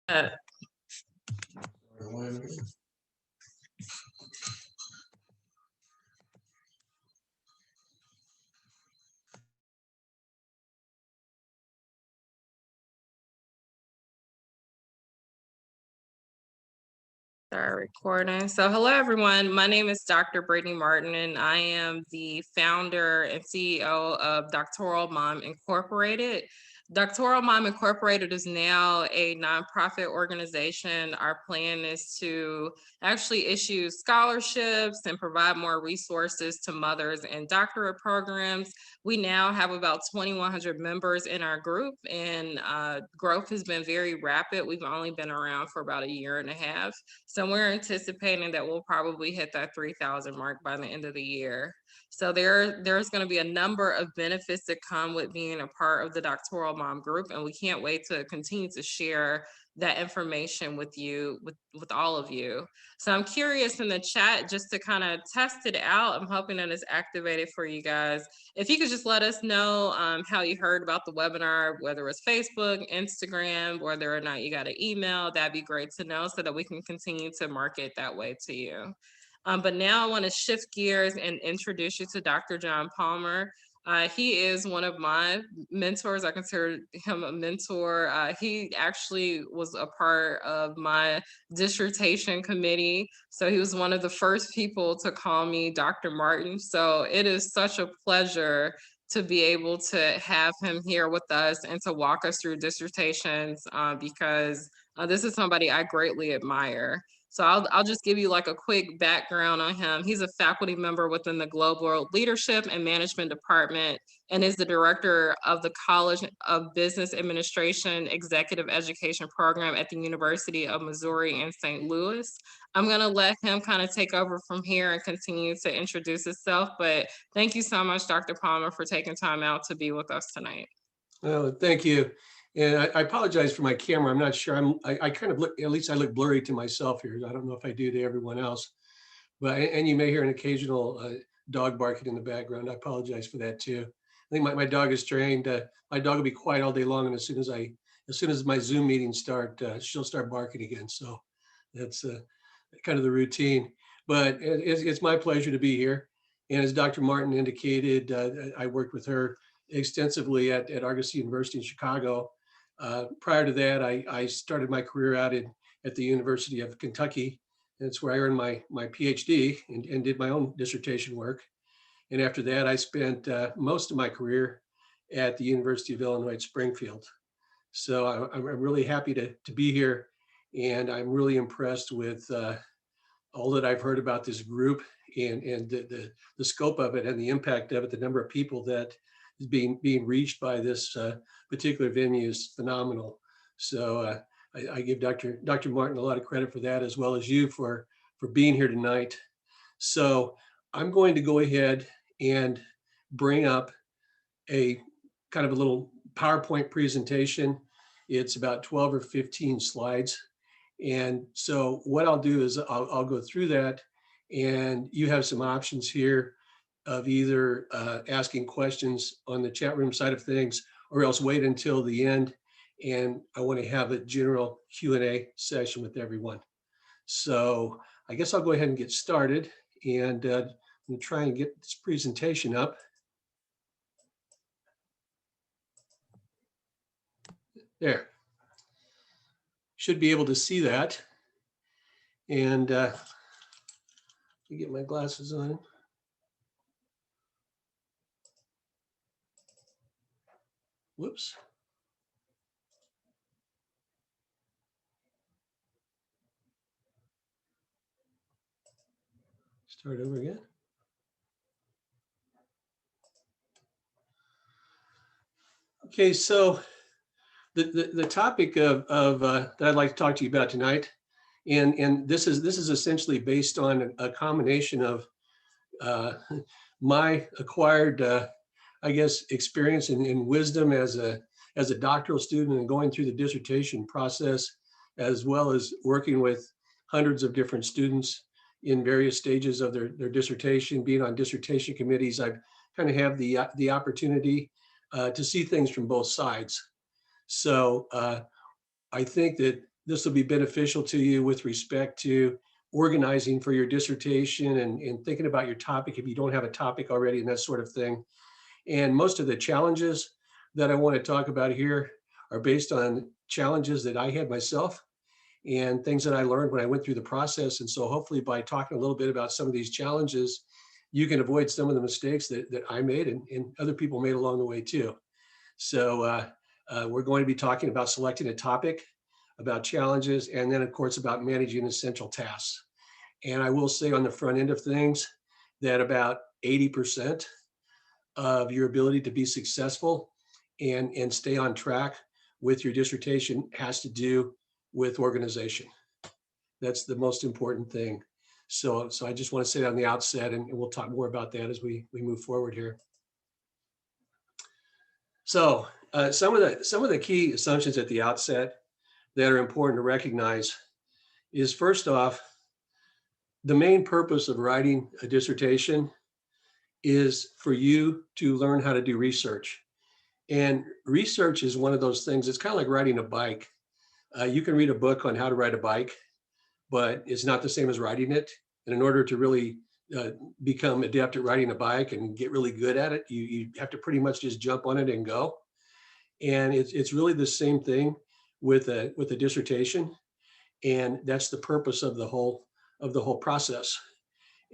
Uh, Start recording. So hello, everyone. My name is Dr. Brittany Martin, and I am the founder and CEO of Doctoral Mom Incorporated. Doctoral Mom Incorporated is now a nonprofit organization. Our plan is to actually issue scholarships and provide more resources to mothers in doctorate programs. We now have about 2,100 members in our group, and growth has been very rapid. We've only been around for about a year and a half. So we're anticipating that we'll probably hit that 3,000 mark by the end of the year. So there's going to be a number of benefits that come with being a part of the Doctoral Mom group, and we can't wait to continue to share that information with you, with all of you. So I'm curious in the chat, just to kind of test it out, I'm hoping that it's activated for you guys. If you could just let us know how you heard about the webinar, whether it's Facebook, Instagram, whether or not you got an email, that'd be great to know so that we can continue to market that way to you. But now I want to shift gears and introduce you to Dr. John Palmer. He is one of my mentors. I consider him a mentor. He actually was a part of my dissertation committee. So he was one of the first people to call me Dr. Martin. So it is such a pleasure to be able to have him here with us and to walk us through dissertations because this is somebody I greatly admire. So I'll just give you like a quick background on him. He's a faculty member within the Global Leadership and Management Department and is the director of the College of Business Administration Executive Education Program at the University of Missouri in St. Louis. I'm gonna let him kind of take over from here and continue to introduce himself, but thank you so much, Dr. Palmer, for taking time out to be with us tonight. Oh, thank you. And I apologize for my camera. I'm not sure. I kind of look, at least I look blurry to myself here. I don't know if I do to everyone else. But and you may hear an occasional dog barking in the background. I apologize for that too. I think my dog is trained. My dog will be quiet all day long, and as soon as my Zoom meetings start, she'll start barking again. So that's kind of the routine. But it's my pleasure to be here. And as Dr. Martin indicated, I worked with her extensively at Argosy University in Chicago. Prior to that, I started my career out at the University of Kentucky. That's where I earned my PhD and did my own dissertation work. And after that, I spent most of my career at the University of Illinois at Springfield. So I'm really happy to be here. And I'm really impressed with all that I've heard about this group and the scope of it and the impact of it. The number of people that is being reached by this particular venue is phenomenal. So I give Dr. Martin a lot of credit for that, as well as you for being here tonight. So I'm going to go ahead and bring up a kind of a little PowerPoint presentation. It's about 12 or 15 slides. And so what I'll do is I'll go through that, and you have some options here of either asking questions on the chat room side of things, or else wait until the end. And I want to have a general Q&A session with everyone. So I guess I'll go ahead and get started, and I'm going to try and get this presentation up. There. Should be able to see that. And let me get my glasses on. Whoops. Start over again. Okay, so the topic of that I'd like to talk to you about tonight, and this is essentially based on a combination of my acquired, I guess, experience and wisdom as a doctoral student and going through the dissertation process, as well as working with hundreds of different students in various stages of their dissertation, being on dissertation committees. I've kind of have the opportunity to see things from both sides. So I think that this will be beneficial to you with respect to organizing for your dissertation and thinking about your topic if you don't have a topic already and that sort of thing. And most of the challenges that I want to talk about here are based on challenges that I had myself and things that I learned when I went through the process. And so hopefully by talking a little bit about some of these challenges, you can avoid some of the mistakes that I made and other people made along the way too. So we're going to be talking about selecting a topic, about challenges, and then of course about managing essential tasks. And I will say on the front end of things that about 80% of your ability to be successful and stay on track with your dissertation has to do with organization. That's the most important thing. So I just want to say that on the outset, and we'll talk more about that as we move forward here. So some of the key assumptions at the outset that are important to recognize is, first off, the main purpose of writing a dissertation is for you to learn how to do research. And research is one of those things, it's kind of like riding a bike. You can read a book on how to ride a bike, but it's not the same as riding it. And in order to really become adept at riding a bike and get really good at it, you have to pretty much just jump on it and go. And it's really the same thing with a dissertation. And that's the purpose of the whole process.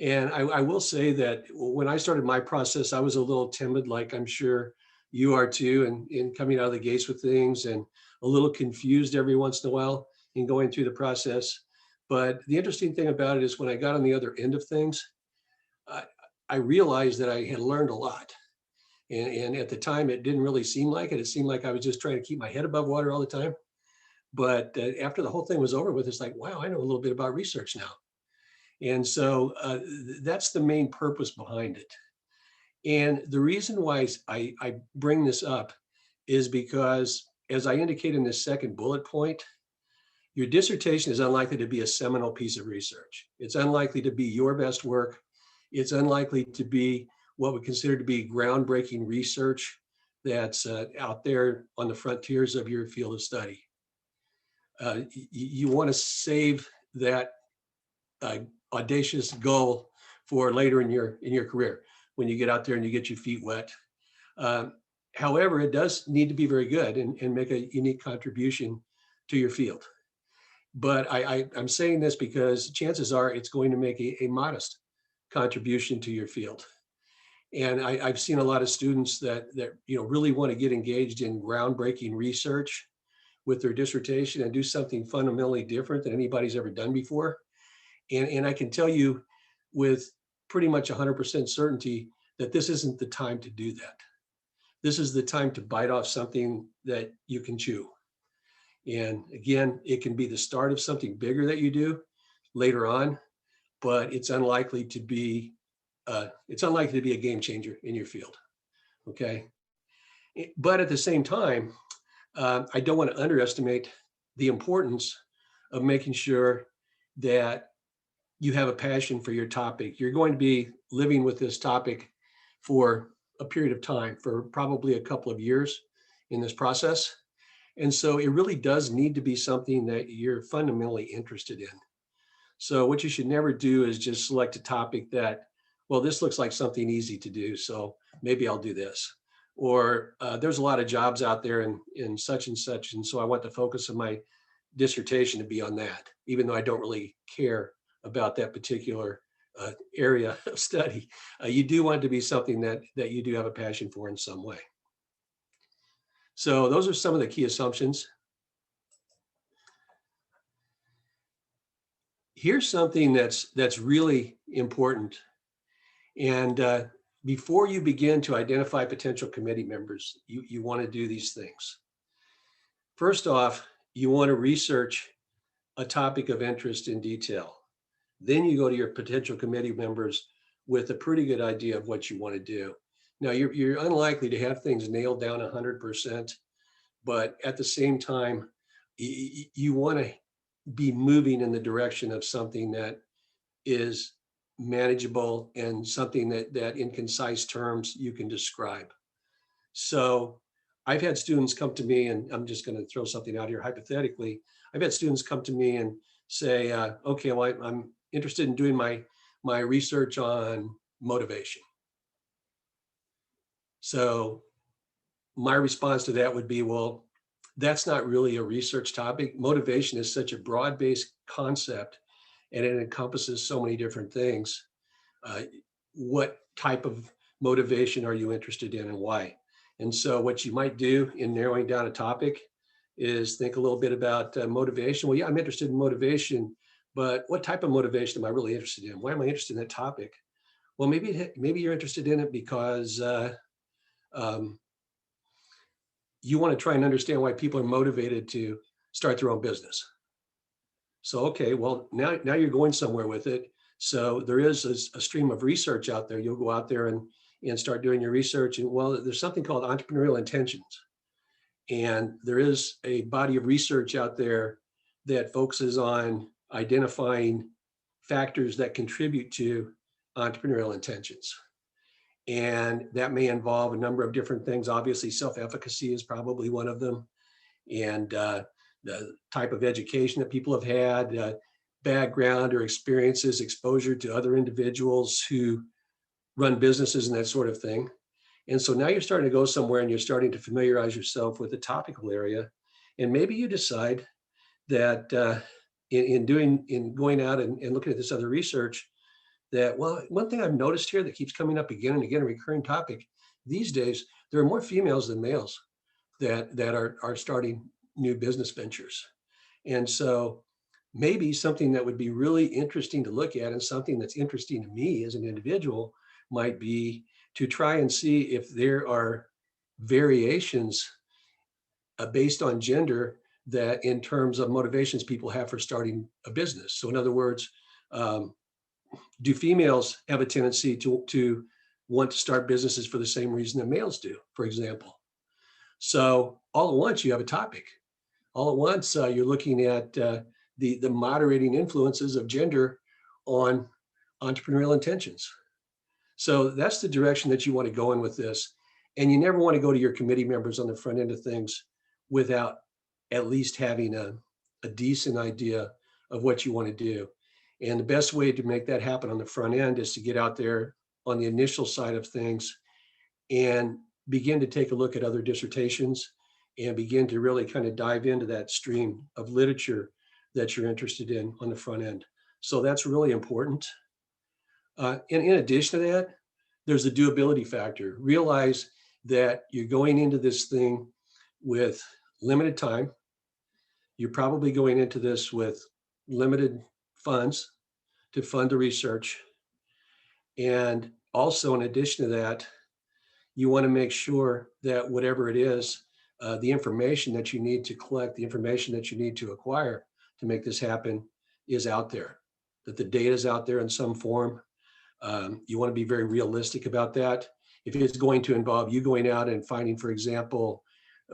And I will say that when I started my process, I was a little timid, like I'm sure you are too, and in coming out of the gates with things, and a little confused every once in a while in going through the process. But the interesting thing about it is when I got on the other end of things, I, I realized that I had learned a lot. And at the time, it didn't really seem like it. It seemed like I was just trying to keep my head above water all the time. But after the whole thing was over with, it's like, wow, I know a little bit about research now. And so that's the main purpose behind it. And the reason why I bring this up is because, as I indicate in this second bullet point, your dissertation is unlikely to be a seminal piece of research. It's unlikely to be your best work. It's unlikely to be what we consider to be groundbreaking research that's out there on the frontiers of your field of study. You want to save that audacious goal for later in your career when you get out there and you get your feet wet. However, it does need to be very good and make a unique contribution to your field. But I'm saying this because chances are it's going to make a modest contribution to your field. And I've seen a lot of students that really want to get engaged in groundbreaking research with their dissertation and do something fundamentally different than anybody's ever done before. And I can tell you with pretty much 100% certainty that this isn't the time to do that. This is the time to bite off something that you can chew. And again, it can be the start of something bigger that you do later on, but it's unlikely to be a game changer in your field. Okay. But at the same time, I don't want to underestimate the importance of making sure that you have a passion for your topic. You're going to be living with this topic for a period of time, for probably a couple of years in this process. And so it really does need to be something that you're fundamentally interested in. So what you should never do is just select a topic that, well, this looks like something easy to do, so maybe I'll do this. Or there's a lot of jobs out there in such and such, and so I want the focus of my dissertation to be on that, even though I don't really care about that particular area of study. You do want it to be something that you do have a passion for in some way. So those are some of the key assumptions. Here's something that's really important. And before you begin to identify potential committee members, you want to do these things. First off, you want to research a topic of interest in detail. Then you go to your potential committee members with a pretty good idea of what you want to do. Now, you're unlikely to have things nailed down 100%, but at the same time, you want to be moving in the direction of something that is manageable and something that in concise terms you can describe. So I've had students come to me, and I'm just going to throw something out here hypothetically. I've had students come to me and say, okay, well, I'm interested in doing my research on motivation. So my response to that would be, well, that's not really a research topic. Motivation is such a broad-based concept, and it encompasses so many different things. Uh, what type of motivation are you interested in and why? And so what you might do in narrowing down a topic is think a little bit about motivation. Well, yeah, I'm interested in motivation, but what type of motivation am I really interested in? Why am I interested in that topic? Well, maybe you're interested in it because um, you want to try and understand why people are motivated to start their own business. So, okay, well, now you're going somewhere with it. So there is a stream of research out there. You'll go out there and start doing your research. And well, there's something called entrepreneurial intentions. And there is a body of research out there that focuses on identifying factors that contribute to entrepreneurial intentions. And that may involve a number of different things. Obviously, self-efficacy is probably one of them. And the type of education that people have had, background or experiences, exposure to other individuals who run businesses and that sort of thing. And so now you're starting to go somewhere and you're starting to familiarize yourself with the topical area. And maybe you decide that in going out and looking at this other research, that, well, one thing I've noticed here that keeps coming up again and again, a recurring topic these days, there are more females than males that are starting new business ventures. And so maybe something that would be really interesting to look at and something that's interesting to me as an individual might be to try and see if there are variations based on gender that in terms of motivations people have for starting a business. So in other words, do females have a tendency to want to start businesses for the same reason that males do, for example? So all at once you have a topic. All at once you're looking at the moderating influences of gender on entrepreneurial intentions. So that's the direction that you want to go in with this. And you never want to go to your committee members on the front end of things without at least having a decent idea of what you want to do. And the best way to make that happen on the front end is to get out there on the initial side of things and begin to take a look at other dissertations and begin to really kind of dive into that stream of literature that you're interested in on the front end. So that's really important. In addition to that, there's the doability factor. Realize that you're going into this thing with limited time. You're probably going into this with limited funds to fund the research. And also, in addition to that, you want to make sure that whatever it is, the information that you need to collect, the information that you need to acquire to make this happen is out there, that the data is out there in some form. You want to be very realistic about that. If it's going to involve you going out and finding, for example,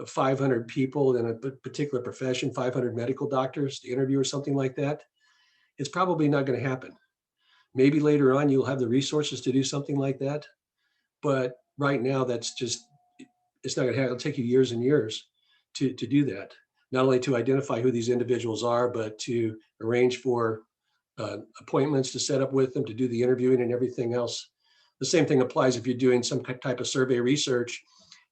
500 people in a particular profession, 500 medical doctors to interview or something like that, it's probably not going to happen. Maybe later on you'll have the resources to do something like that. But right now, that's just, it's not going to happen. It'll take you years and years to do that. Not only to identify who these individuals are, but to arrange for appointments to set up with them, to do the interviewing and everything else. The same thing applies if you're doing some type of survey research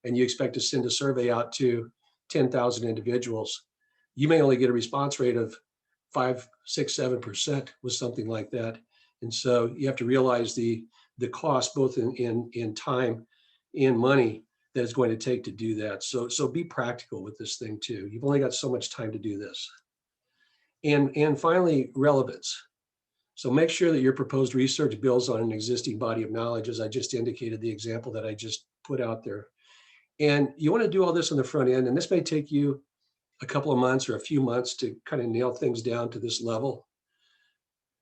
and you expect to send a survey out to 10,000 individuals. You may only get a response rate of 5, 6, 7% with something like that. And so you have to realize the cost, both in time and money, that it's going to take to do that. So be practical with this thing too. You've only got so much time to do this. And finally, relevance. So make sure that your proposed research builds on an existing body of knowledge, as I just indicated, the example that I just put out there. And you want to do all this on the front end, and this may take you a couple of months or a few months to kind of nail things down to this level.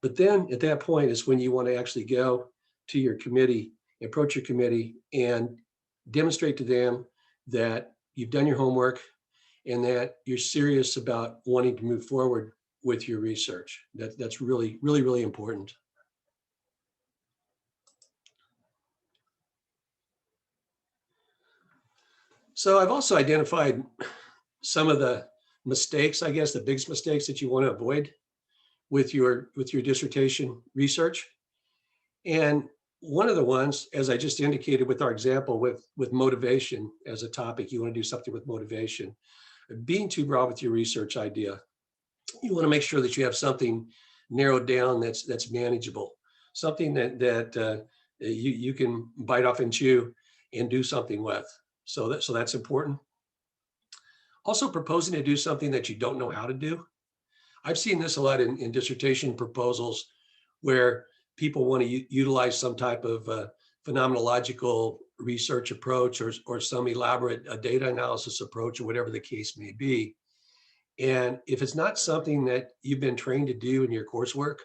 But then at that point is when you want to actually go to your committee, approach your committee and demonstrate to them that you've done your homework and that you're serious about wanting to move forward with your research. That's really, really, really important. So I've also identified some of the mistakes, I guess, the biggest mistakes that you want to avoid with your dissertation research. And one of the ones, as I just indicated with our example with motivation as a topic, you want to do something with motivation, being too broad with your research idea. You want to make sure that you have something narrowed down that's manageable, something that you can bite off and chew and do something with. So that's important. Also, proposing to do something that you don't know how to do. I've seen this a lot in dissertation proposals where people want to utilize some type of phenomenological research approach or some elaborate data analysis approach or whatever the case may be. And if it's not something that you've been trained to do in your coursework,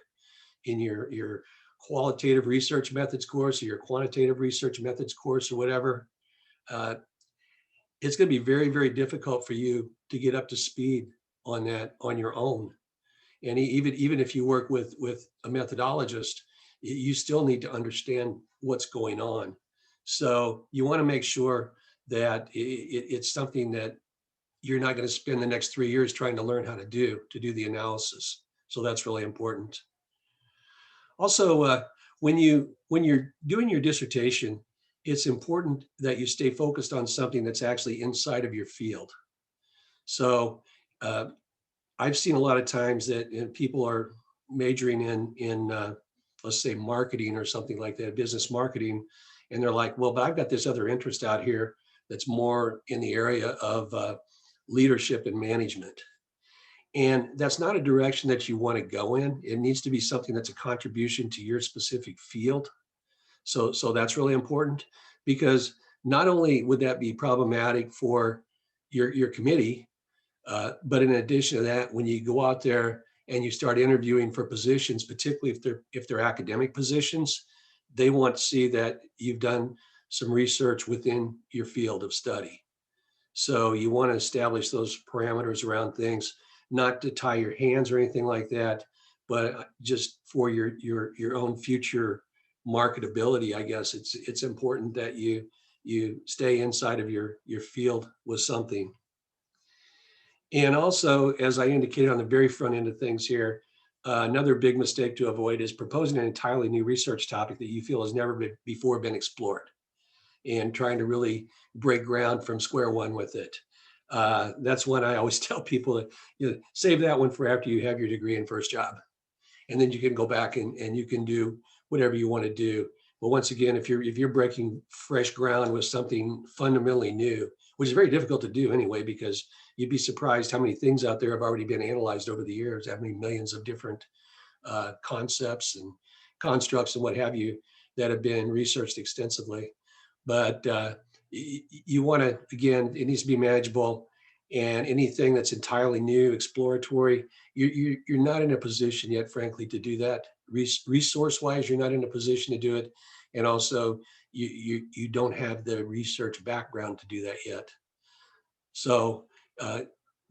in your qualitative research methods course or your quantitative research methods course or whatever, uh, it's going to be very, very difficult for you to get up to speed on that on your own. And even if you work with a methodologist, you still need to understand what's going on. So you want to make sure that it's something that you're not going to spend the next 3 years trying to learn how to do the analysis. So that's really important. Also, when you're doing your dissertation, it's important that you stay focused on something that's actually inside of your field. So uh, I've seen a lot of times that people are majoring in let's say marketing or something like that, business marketing, and they're like, well, but I've got this other interest out here that's more in the area of leadership and management. And that's not a direction that you want to go in. It needs to be something that's a contribution to your specific field. So that's really important because not only would that be problematic for your committee, but in addition to that, when you go out there and you start interviewing for positions, particularly if they're academic positions, they want to see that you've done some research within your field of study. So you want to establish those parameters around things, not to tie your hands or anything like that, but just for your own future marketability. I guess it's important that you stay inside of your field with something. And also, as I indicated on the very front end of things here, another big mistake to avoid is proposing an entirely new research topic that you feel has never before been explored and trying to really break ground from square one with it. That's when I always tell people to save that one for after you have your degree and first job. And then you can go back and you can do whatever you want to do. But once again, if you're breaking fresh ground with something fundamentally new, which is very difficult to do anyway, because you'd be surprised how many things out there have already been analyzed over the years, how many millions of different concepts and constructs and what have you that have been researched extensively. But you want to, again, it needs to be manageable, and anything that's entirely new, exploratory, you're not in a position yet, frankly, to do that. Resource-wise, you're not in a position to do it, and also you don't have the research background to do that yet. So uh,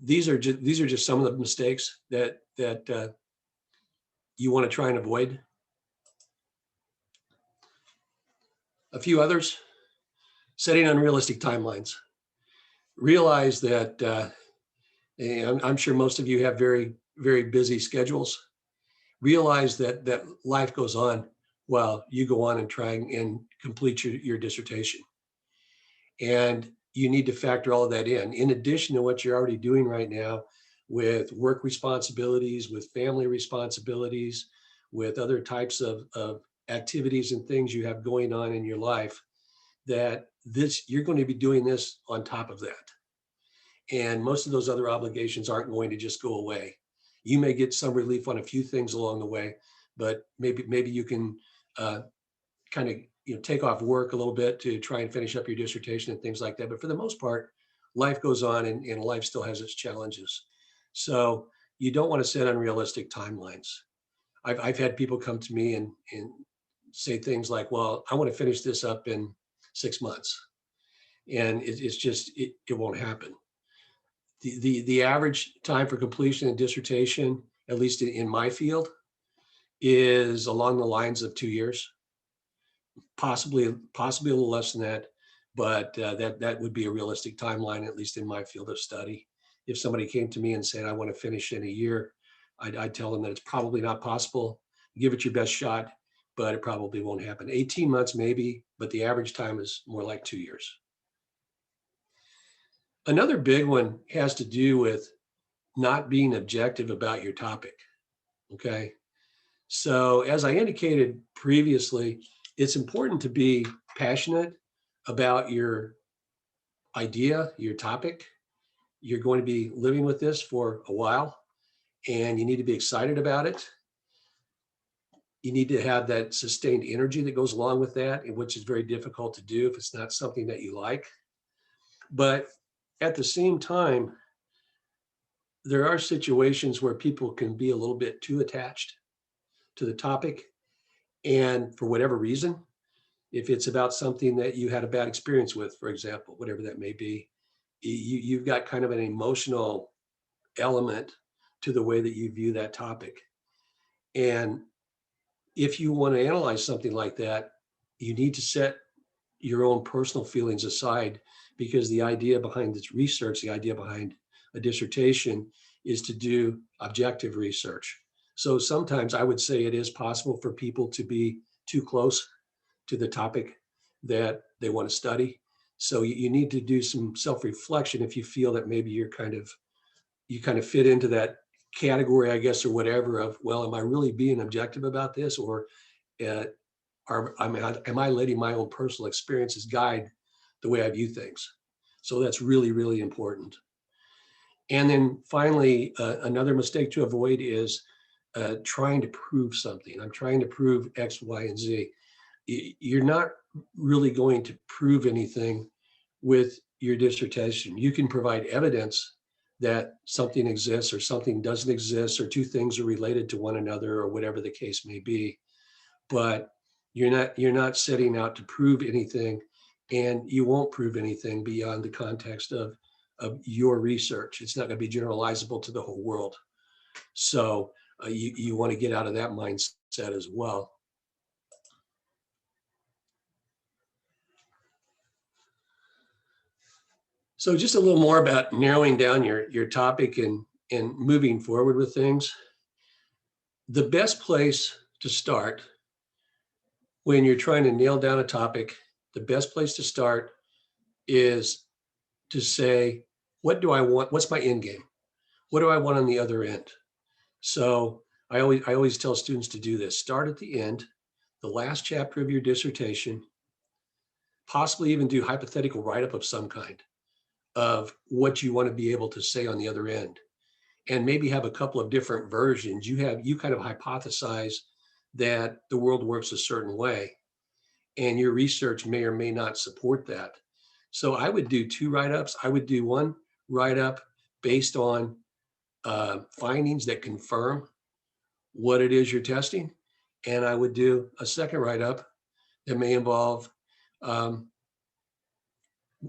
these are just some of the mistakes that you want to try and avoid. A few others: setting unrealistic timelines. Realize that, and I'm sure most of you have very, very busy schedules. Realize that life goes on while you go on and try and complete your dissertation. And you need to factor all of that in addition to what you're already doing right now with work responsibilities, with family responsibilities, with other types of activities and things you have going on in your life, that you're going to be doing this on top of that. And most of those other obligations aren't going to just go away. You may get some relief on a few things along the way, but maybe you can kind of take off work a little bit to try and finish up your dissertation and things like that. But for the most part, life goes on, and life still has its challenges. So you don't want to set unrealistic timelines. I've had people come to me and say things like, well, I want to finish this up in 6 months. And it's just, it won't happen. The average time for completion of dissertation, at least in my field, is along the lines of 2 years, possibly a little less than that, but that would be a realistic timeline, at least in my field of study. if somebody came to me and said, I want to finish in a year, I'd tell them that it's probably not possible. Give it your best shot, but it probably won't happen. 18 months maybe, but the average time is more like 2 years. Another big one has to do with not being objective about your topic. Okay. So, as I indicated previously, it's important to be passionate about your idea, your topic. You're going to be living with this for a while, and you need to be excited about it. You need to have that sustained energy that goes along with that, which is very difficult to do if it's not something that you like. But at the same time, there are situations where people can be a little bit too attached to the topic. And for whatever reason, if it's about something that you had a bad experience with, for example, whatever that may be, you've got kind of an emotional element to the way that you view that topic. And if you want to analyze something like that, you need to set your own personal feelings aside, because the idea behind this research, the idea behind a dissertation, is to do objective research. So sometimes I would say it is possible for people to be too close to the topic that they want to study. So you need to do some self-reflection if you feel that maybe you kind of fit into that category, I guess, or whatever, of, well, am I really being objective about this, or uh, am I letting my own personal experiences guide the way I view things? So that's really, really important. And then finally, another mistake to avoid is trying to prove something. I'm trying to prove X, Y, and Z. You're not really going to prove anything with your dissertation. You can provide evidence that something exists or something doesn't exist, or two things are related to one another, or whatever the case may be. But you're not setting out to prove anything, and you won't prove anything beyond the context of your research. It's not going to be generalizable to the whole world. So you want to get out of that mindset as well. So just a little more about narrowing down your topic and moving forward with things. The best place to start when you're trying to nail down a topic, the best place to start is to say, what do I want? What's my end game? What do I want on the other end? So I always tell students to do this. Start at the end, the last chapter of your dissertation, possibly even do hypothetical write-up of some kind of what you want to be able to say on the other end, and maybe have a couple of different versions. You kind of hypothesize that the world works a certain way, and your research may or may not support that. So I would do two write-ups. I would do one write-up based on findings that confirm what it is you're testing, and I would do a second write-up that may involve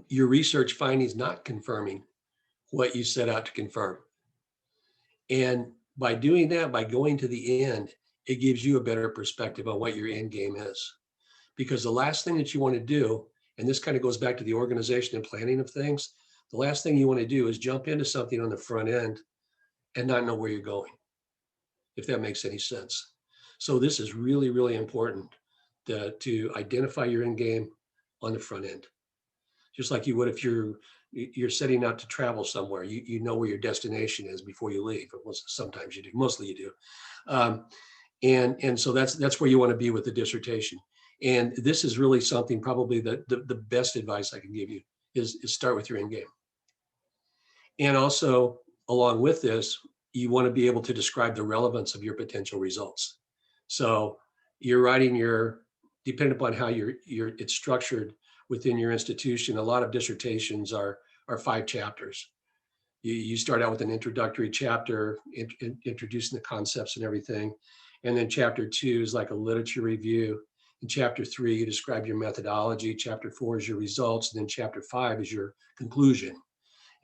your research findings not confirming what you set out to confirm. And by doing that, by going to the end, it gives you a better perspective on what your end game is. Because the last thing that you want to do, and this kind of goes back to the organization and planning of things, the last thing you want to do is jump into something on the front end and not know where you're going, if that makes any sense. So this is really, really important to identify your end game on the front end. Just like you would if you're setting out to travel somewhere, you know where your destination is before you leave. Sometimes you do, mostly you do. And so that's where you want to be with the dissertation. And this is really something, probably the best advice I can give you is start with your end game. And also, along with this, you want to be able to describe the relevance of your potential results. So you're writing depending upon how it's structured within your institution, a lot of dissertations are 5 chapters. You start out with an introductory chapter, introducing the concepts and everything. And then chapter 2 is like a literature review. In chapter 3, you describe your methodology. Chapter 4 is your results. And then chapter 5 is your conclusion.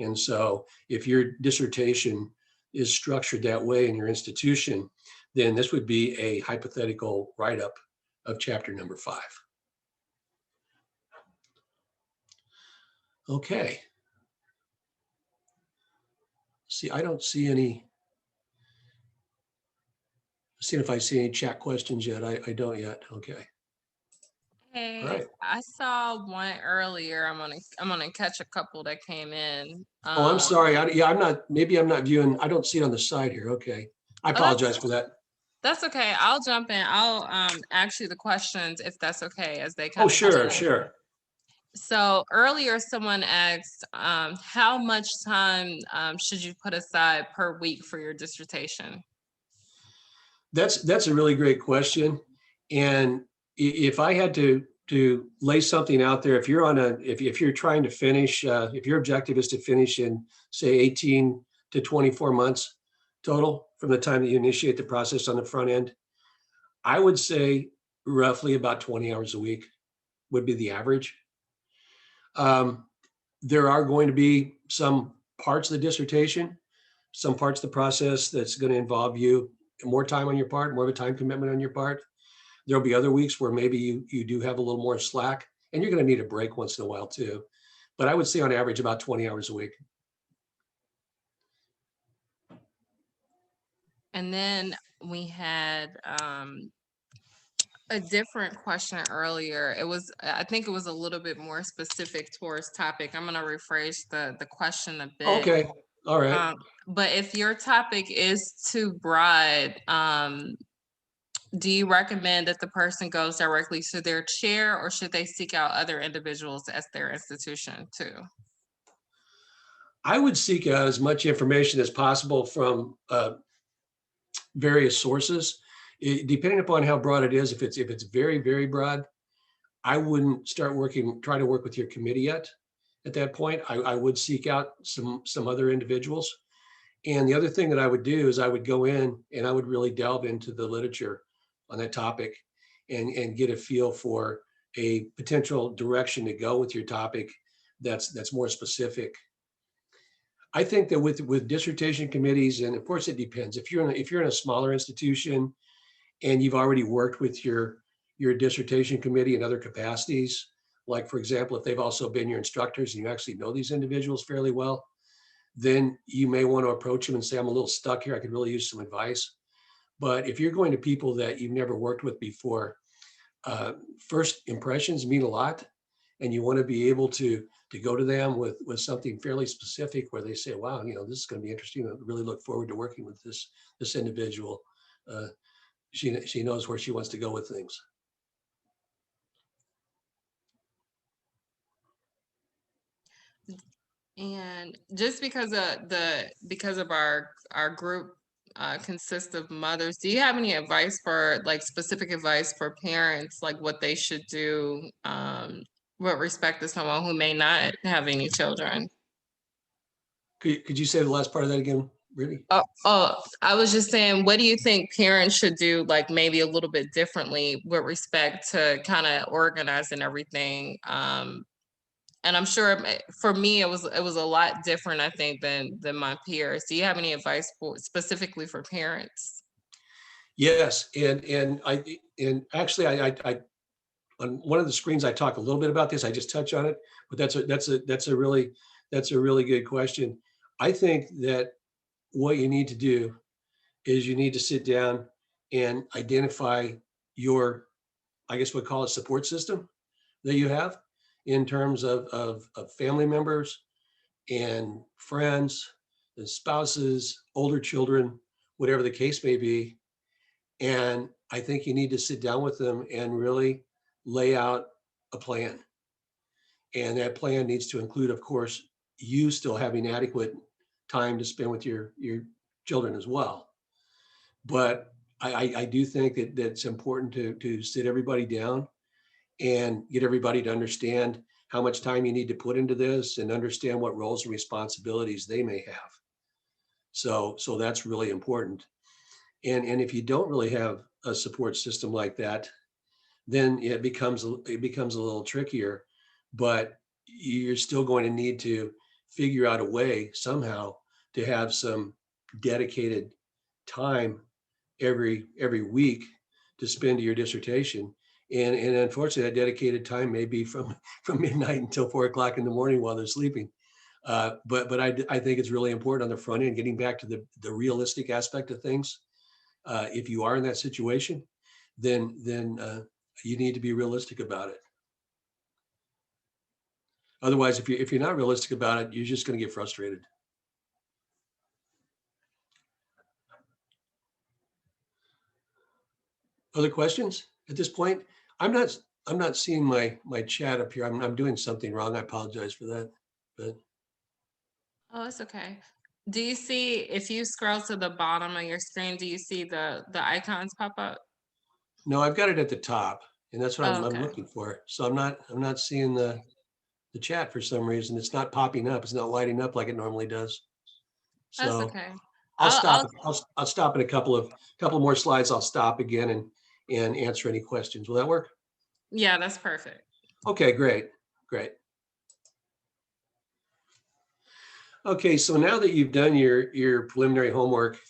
And so if your dissertation is structured that way in your institution, then this would be a hypothetical write-up of chapter number 5. Okay. See, I don't see any, seeing if I see any chat questions yet. I don't yet. Okay. All Hey, right. I saw one earlier. I'm gonna catch a couple that came in. Oh, I'm sorry. Yeah, I'm not, maybe I'm not viewing, I don't see it on the side here. Okay. I Oh, apologize for that. that's okay. I'll jump in. I'll ask you the questions if that's okay as they Oh, kind of come sure, in. sure. So earlier, someone asked, how much time should you put aside per week for your dissertation? That's a really great question. And if I had to lay something out there, if you're on a if you're trying to finish, if your objective is to finish in say 18 to 24 months total from the time that you initiate the process on the front end, I would say roughly about 20 hours a week would be the average. Um, there are going to be some parts of the dissertation, some parts of the process that's going to involve you more time on your part, more of a time commitment on your part. There'll be other weeks where maybe you do have a little more slack, and you're going to need a break once in a while too. But I would say on average about 20 hours a week. And then we had a different question earlier. I think it was a little bit more specific towards topic. I'm gonna rephrase the question a bit. Okay. All right. Um, but if your topic is too broad, do you recommend that the person goes directly to their chair, or should they seek out other individuals at their institution too? I would seek out as much information as possible from various sources. Depending upon how broad it is, if it's very broad, I wouldn't try to work with your committee yet. At that point, I would seek out some other individuals. And the other thing that I would do is I would go in and I would really delve into the literature on that topic and get a feel for a potential direction to go with your topic that's more specific. I think that with dissertation committees, and of course it depends. If you're in a smaller institution and you've already worked with your dissertation committee in other capacities, like for example, if they've also been your instructors and you actually know these individuals fairly well, then you may want to approach them and say, I'm a little stuck here. I could really use some advice. But if you're going to people that you've never worked with before, first impressions mean a lot. And you want to be able to go to them with something fairly specific where they say, wow, this is going to be interesting. I really look forward to working with this individual. Uh, she knows where she wants to go with things. And just because of our group consists of mothers, do you have any advice for like specific advice for parents, like what they should do with respect to someone who may not have any children? Could you say the last part of that again, Brittany? I was just saying, what do you think parents should do, like maybe a little bit differently with respect to kind of organizing everything? And I'm sure for me it was a lot different, I think, than my peers. Do you have any advice specifically for parents? Yes, and actually I on one of the screens I talk a little bit about this. I just touch on it, but that's a really good question. I think that what you need to do is you need to sit down and identify your, I guess we'll call it support system that you have in terms of family members and friends and spouses, older children, whatever the case may be. And I think you need to sit down with them and really lay out a plan. And that plan needs to include, of course, you still having adequate time to spend with your children as well. But I do think that it's important to sit everybody down and get everybody to understand how much time you need to put into this and understand what roles and responsibilities they may have. So that's really important. And if you don't really have a support system like that, then it becomes a little trickier. But you're still going to need to figure out a way somehow to have some dedicated time every week to spend to your dissertation. And unfortunately, that dedicated time may be from midnight until 4 o'clock in the morning while they're sleeping. But I think it's really important on the front end, getting back to the realistic aspect of things. If you are in that situation, then you need to be realistic about it. Otherwise, if you're not realistic about it, you're just going to get frustrated. Other questions at this point? I'm not I'm not seeing my chat up here. I'm doing something wrong. I apologize for that. But Oh, it's okay. Do you see if you scroll to the bottom of your screen, do you see the icons pop up? no, I've got it at the top, and that's what Oh, I'm okay. looking for. So I'm not seeing the chat for some reason. It's not popping up. It's not lighting up like it normally does. That's So okay. I'll I'll stop. I'll I'll stop in a couple more slides. I'll stop again and answer any questions. Will that work? yeah, that's perfect. Okay, great, great. Okay, so now that you've done your preliminary homework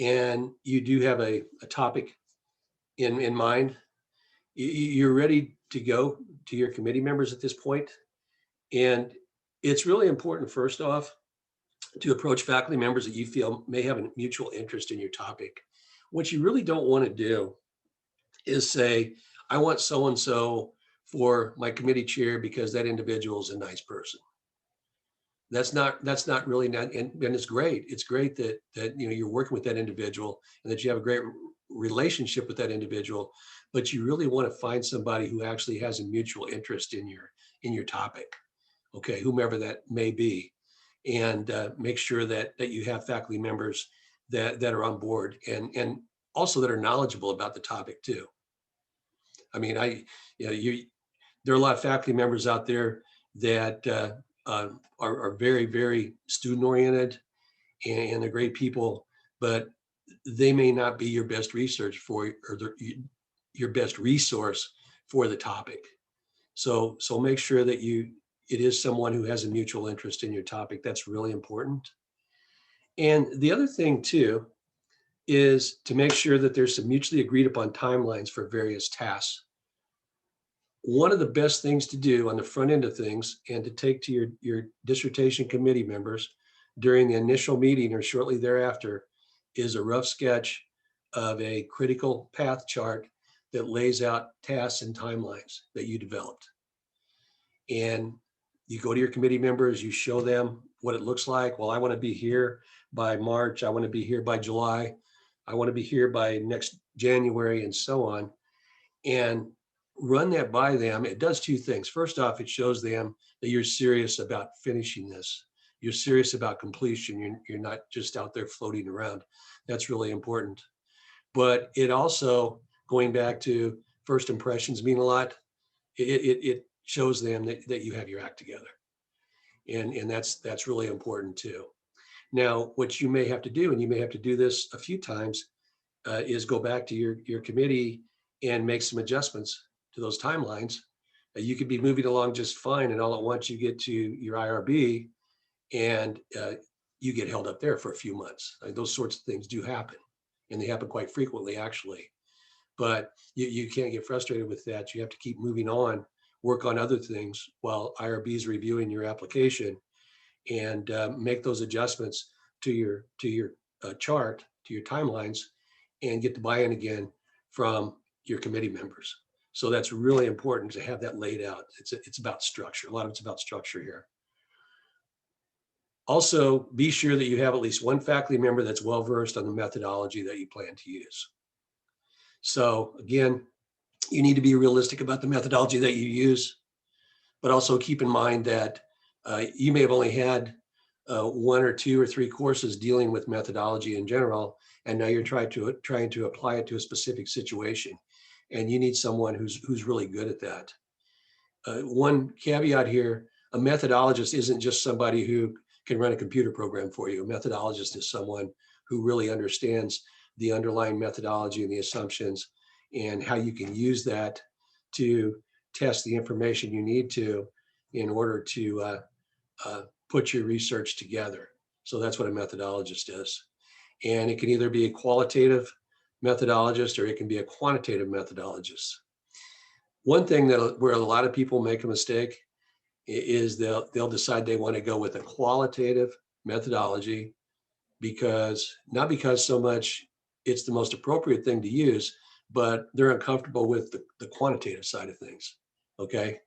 and you do have a topic in mind, you're ready to go to your committee members at this point. And it's really important, first off, to approach faculty members that you feel may have a mutual interest in your topic. What you really don't want to do is say, I want so and so for my committee chair because that individual is a nice person. That's not really not, and it's great. It's great that you're working with that individual and that you have a great relationship with that individual, but you really want to find somebody who actually has a mutual interest in your topic. Okay, whomever that may be, and make sure that you have faculty members that are on board and also that are knowledgeable about the topic too. I mean, there are a lot of faculty members out there that are very, very student oriented and they're great people, but they may not be your best research for or your best resource for the topic. So make sure that it is someone who has a mutual interest in your topic. That's really important. And the other thing too is to make sure that there's some mutually agreed upon timelines for various tasks. One of the best things to do on the front end of things and to take to your dissertation committee members during the initial meeting or shortly thereafter is a rough sketch of a critical path chart that lays out tasks and timelines that you developed. And you go to your committee members, you show them what it looks like. Well, I want to be here by March. I want to be here by July. I want to be here by next January and so on. And run that by them. It does two things. First off, it shows them that you're serious about finishing this. You're serious about completion. You're not just out there floating around. That's really important. But it also, going back to first impressions mean a lot. It shows them that you have your act together. And that's really important too. Now, what you may have to do, and you may have to do this a few times, is go back to your committee and make some adjustments to those timelines. You could be moving along just fine, and all at once you get to your IRB, and you get held up there for a few months. Those sorts of things do happen, and they happen quite frequently, actually. But you can't get frustrated with that. You have to keep moving on, work on other things while IRB is reviewing your application, and make those adjustments to your chart, to your timelines, and get the buy-in again from your committee members. So that's really important to have that laid out. It's about structure. A lot of it's about structure here. Also, be sure that you have at least one faculty member that's well-versed on the methodology that you plan to use. So again, you need to be realistic about the methodology that you use, but also keep in mind that you may have only had one or two or three courses dealing with methodology in general, and now you're trying to apply it to a specific situation, and you need someone who's really good at that. One caveat here: a methodologist isn't just somebody who can run a computer program for you. A methodologist is someone who really understands the underlying methodology and the assumptions and how you can use that to test the information you need to in order to put your research together. So that's what a methodologist is. And it can either be a qualitative methodologist or it can be a quantitative methodologist. One thing where a lot of people make a mistake is they'll decide they want to go with a qualitative methodology because not because so much it's the most appropriate thing to use, but they're uncomfortable with the quantitative side of things. Okay.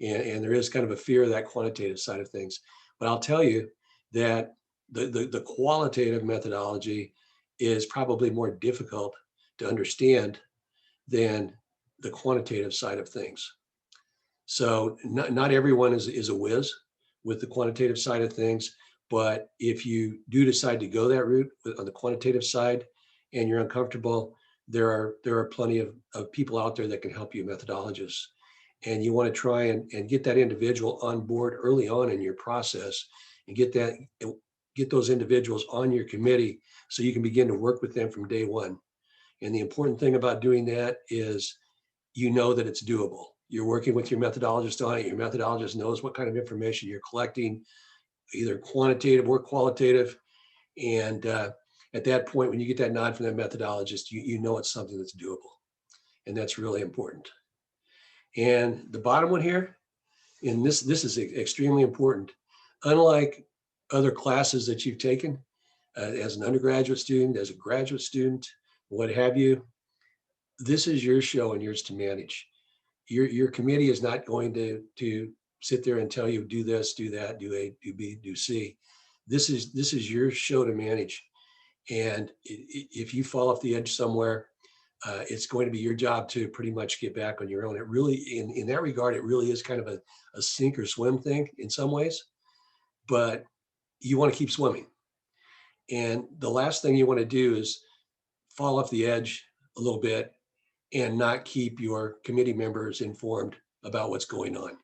And there is kind of a fear of that quantitative side of things. But I'll tell you that the qualitative methodology is probably more difficult to understand than the quantitative side of things. So not everyone is a whiz with the quantitative side of things, but if you do decide to go that route on the quantitative side and you're uncomfortable, there are plenty of people out there that can help you, methodologists. And you want to try and get that individual on board early on in your process and get those individuals on your committee so you can begin to work with them from day one. And the important thing about doing that is you know that it's doable. You're working with your methodologist on it. Your methodologist knows what kind of information you're collecting, either quantitative or qualitative. And at that point, when you get that nod from that methodologist, you know it's something that's doable. And that's really important. And the bottom one here, and this is extremely important. Unlike other classes that you've taken as an undergraduate student, as a graduate student, what have you, this is your show and yours to manage. Your committee is not going to sit there and tell you do this, do that, do A, do B, do C. This is your show to manage. And if you fall off the edge somewhere, it's going to be your job to pretty much get back on your own. It really, in that regard, it really is kind of a sink or swim thing in some ways, but you want to keep swimming. And the last thing you want to do is fall off the edge a little bit and not keep your committee members informed about what's going on.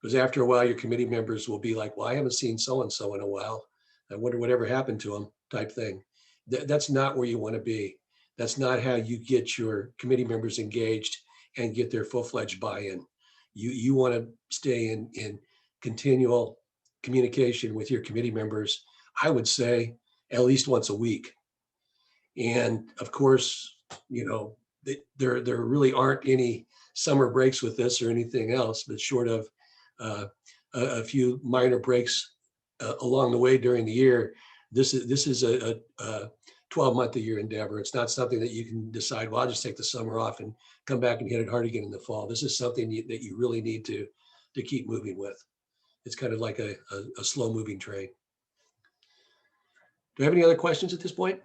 Because after a while, your committee members will be like, well, I haven't seen so-and-so in a while. I wonder whatever happened to them, type thing. That's not where you want to be. That's not how you get your committee members engaged and get their full-fledged buy-in. You want to stay in continual communication with your committee members, I would say at least once a week. And of course, there really aren't any summer breaks with this or anything else, but short of a few minor breaks along the way during the year, this is a 12-month-a-year endeavor. It's not something that you can decide, well, I'll just take the summer off and come back and hit it hard again in the fall. This is something that you really need to keep moving with. It's kind of like a slow-moving train. Do you have any other questions at this point?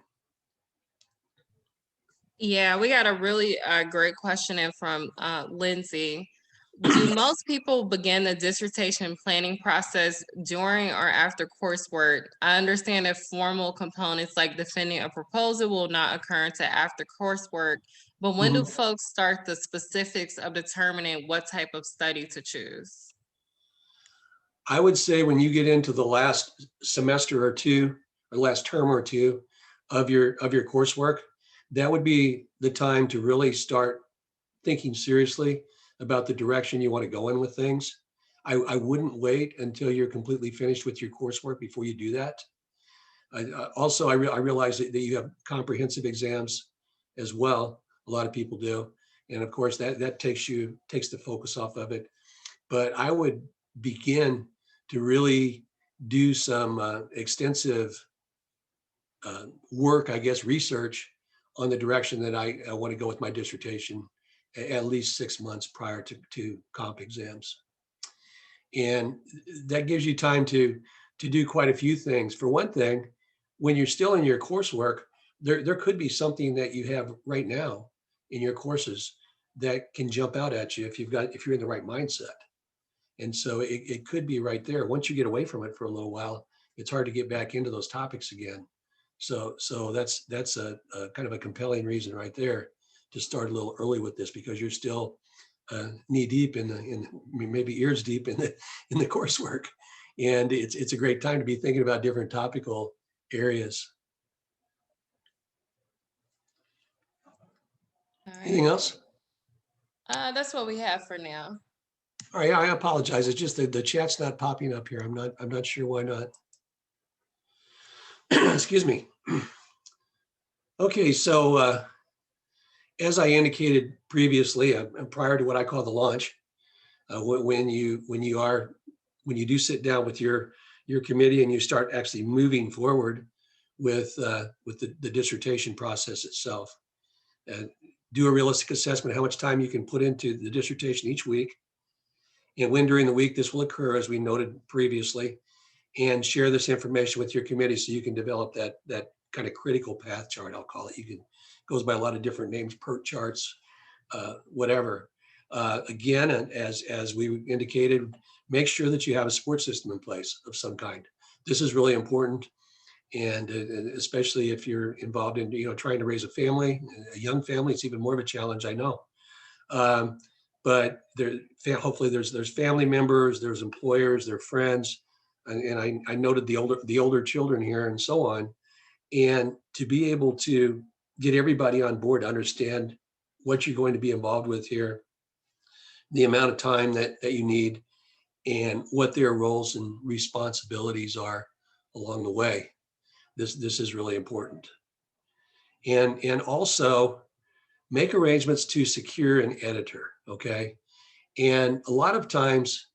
Yeah, we got a really great question in from Lindsay. Do most people begin the dissertation planning process during or after coursework? I understand that formal components like defending a proposal will not occur until after coursework, but when do folks start the specifics of determining what type of study to choose? I would say when you get into the last semester or two, or last term or two of your coursework, that would be the time to really start thinking seriously about the direction you want to go in with things. I wouldn't wait until you're completely finished with your coursework before you do that. I realize that you have comprehensive exams as well. A lot of people do. And of course, that takes the focus off of it. But I would begin to really do some extensive work, I guess, research on the direction that I want to go with my dissertation at least 6 months prior to comp exams. And that gives you time to do quite a few things. For one thing, when you're still in your coursework, there could be something that you have right now in your courses that can jump out at you if you're in the right mindset. And so it could be right there. Once you get away from it for a little while, it's hard to get back into those topics again. So that's a kind of a compelling reason right there to start a little early with this, because you're still knee deep maybe ears deep in the coursework, and it's a great time to be thinking about different topical areas. All right. Anything else? That's what we have for now. All right, I apologize. It's just the chat's not popping up here. I'm not sure why not. Excuse me. Okay, so as I indicated previously, prior to what I call the launch, when you do sit down with your committee and you start actually moving forward with the dissertation process itself. Do a realistic assessment of how much time you can put into the dissertation each week, and when during the week this will occur, as we noted previously, and share this information with your committee so you can develop that kind of critical path chart, I'll call it. Goes by a lot of different names, PERT charts, whatever. Again, and as we indicated, make sure that you have a support system in place of some kind. This is really important, and especially if you're involved in trying to raise a family, a young family, it's even more of a challenge, I know. But hopefully there's family members, there's employers, their friends, and I noted the older children here and so on, and to be able to get everybody on board to understand what you're going to be involved with here, the amount of time that you need, and what their roles and responsibilities are along the way. This is really important. And also make arrangements to secure an editor, okay? And a lot of times,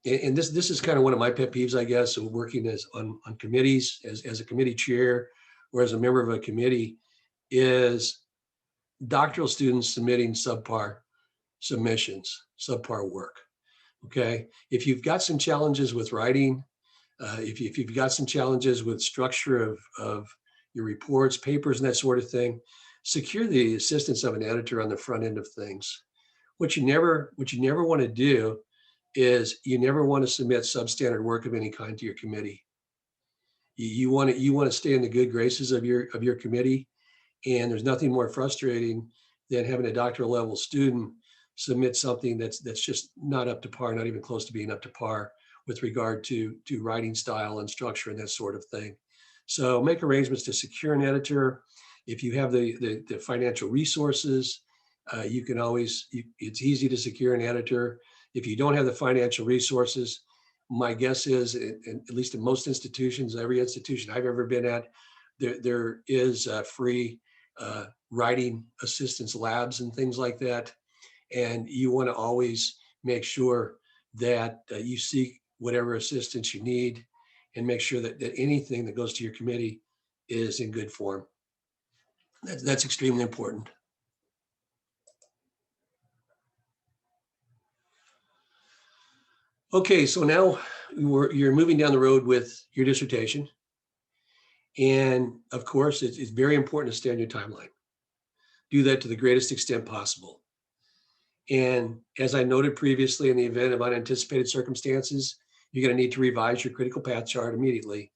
and this is kind of one of my pet peeves, I guess, of working on committees as a committee chair or as a member of a committee, is doctoral students submitting subpar submissions, subpar work. Okay, if you've got some challenges with writing, if you've got some challenges with structure of your reports, papers, and that sort of thing, secure the assistance of an editor on the front end of things. What you never want to do is you never want to submit substandard work of any kind to your committee. You want to stay in the good graces of your committee, and there's nothing more frustrating than having a doctoral level student submit something that's just not up to par, not even close to being up to par with regard to writing style and structure and that sort of thing. So make arrangements to secure an editor. If you have the financial resources, you can always, it's easy to secure an editor. If you don't have the financial resources, my guess is, at least in most institutions, every institution I've ever been at, there is free writing assistance labs and things like that. And you want to always make sure that you seek whatever assistance you need, and make sure that anything that goes to your committee is in good form. That's extremely important. Okay, so now you're moving down the road with your dissertation. And of course, it's very important to stay on your timeline. Do that to the greatest extent possible. And as I noted previously, in the event of unanticipated circumstances, you're going to need to revise your critical path chart immediately.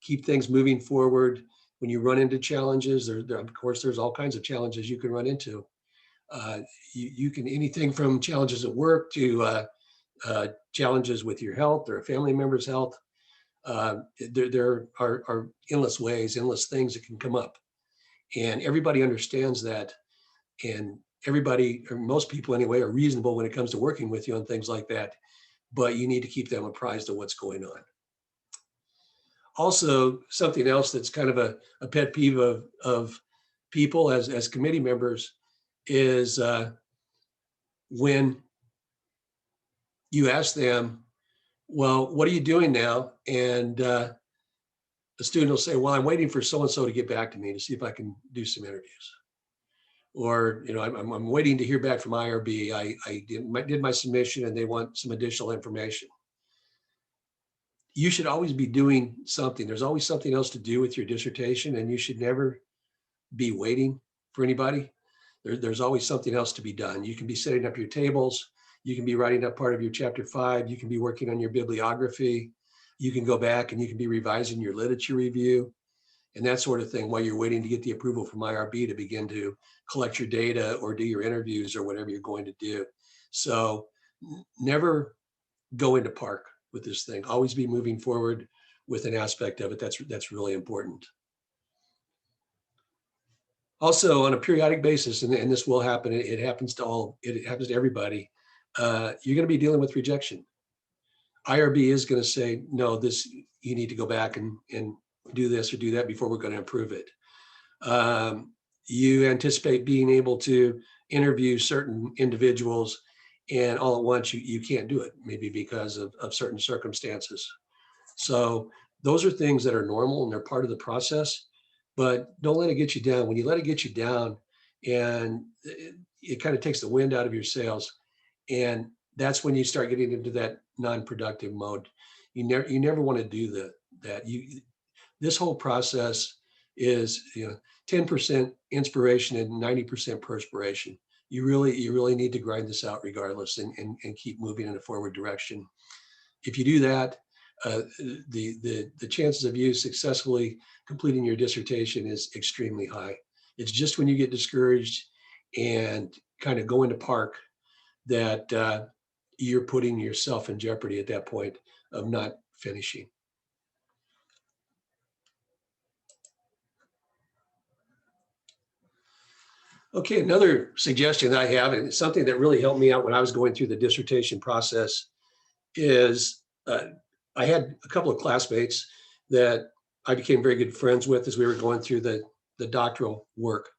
Keep things moving forward. When you run into challenges, of course, there's all kinds of challenges you can run into. You can, anything from challenges at work to challenges with your health or a family member's health. There are endless ways, endless things that can come up. And everybody understands that. And everybody, or most people anyway, are reasonable when it comes to working with you on things like that. But you need to keep them apprised of what's going on. Also, something else that's kind of a pet peeve of people as committee members is when you ask them, well, what are you doing now? And the student will say, well, I'm waiting for so-and-so to get back to me to see if I can do some interviews. Or, I'm waiting to hear back from IRB. I did my submission and they want some additional information. You should always be doing something. There's always something else to do with your dissertation, and you should never be waiting for anybody. There's always something else to be done. You can be setting up your tables. You can be writing up part of your chapter 5. You can be working on your bibliography. You can go back and you can be revising your literature review and that sort of thing while you're waiting to get the approval from IRB to begin to collect your data or do your interviews or whatever you're going to do. So never go into park with this thing. Always be moving forward with an aspect of it. That's really important. Also, on a periodic basis, and this will happen, it happens to everybody, you're going to be dealing with rejection. IRB is going to say, no, you need to go back and do this or do that before we're going to approve it. You anticipate being able to interview certain individuals, and all at once you can't do it, maybe because of certain circumstances. So those are things that are normal and they're part of the process, but don't let it get you down. When you let it get you down, and it kind of takes the wind out of your sails, and that's when you start getting into that non-productive mode. You never want to do that. This whole process is 10% inspiration and 90% perspiration. You really need to grind this out regardless, and keep moving in a forward direction. If you do that, the chances of you successfully completing your dissertation is extremely high. It's just when you get discouraged and kind of go into park that you're putting yourself in jeopardy at that point of not finishing. Okay, another suggestion that I have, and it's something that really helped me out when I was going through the dissertation process, is I had a couple of classmates that I became very good friends with as we were going through the doctoral work.